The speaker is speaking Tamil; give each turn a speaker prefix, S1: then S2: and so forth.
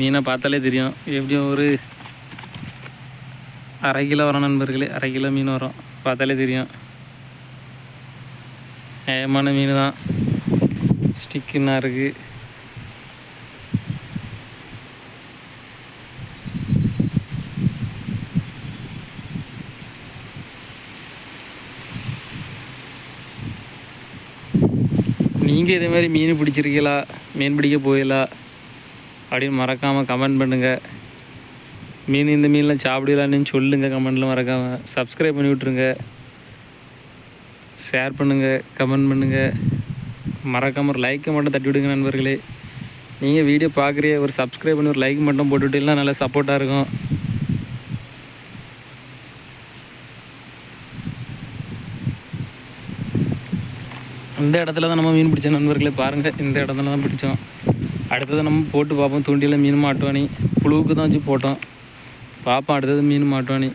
S1: மீனை பார்த்தாலே தெரியும். எப்படியும் ஒரு 1/2 கிலோ வரும் நண்பர்களே. 1/2 கிலோ மீன் வரும், பார்த்தாலே தெரியும். நியாயமான மீன் தான். ஸ்டிக்குன்னா இருக்குது. நீங்கள் இதே மாதிரி மீன் பிடிச்சிருக்கீங்களா, மீன் பிடிக்க போயிடலா அப்படின்னு மறக்காமல் கமெண்ட் பண்ணுங்கள். மீன் இந்த மீன்லாம் சாப்பிடலான்னு சொல்லுங்கள் கமெண்ட்டில். மறக்காமல் சப்ஸ்கிரைப் பண்ணி விட்ருங்க, ஷேர் பண்ணுங்கள், கமெண்ட் பண்ணுங்கள். மறக்காமல் ஒரு லைக்கை மட்டும் தட்டி விடுங்க நண்பர்களே. நீங்கள் வீடியோ பார்க்குறிய ஒரு சப்ஸ்கிரைப் பண்ணி ஒரு லைக் மட்டும் போட்டுவிட்டீங்கன்னா நல்லா சப்போர்ட்டாக இருக்கும். இந்த இடத்துல தான் நம்ம மீன் பிடிச்சோம் நண்பர்களே. பாருங்கள், இந்த இடத்துல தான் பிடிச்சோம். அடுத்தது நம்ம போட்டு பார்ப்போம். தூண்டியில் மீன் மாட்டுவானி புழுவுக்கு தான் வச்சு போட்டோம். பார்ப்போம் அடுத்தது மீன் மாட்டுவானி.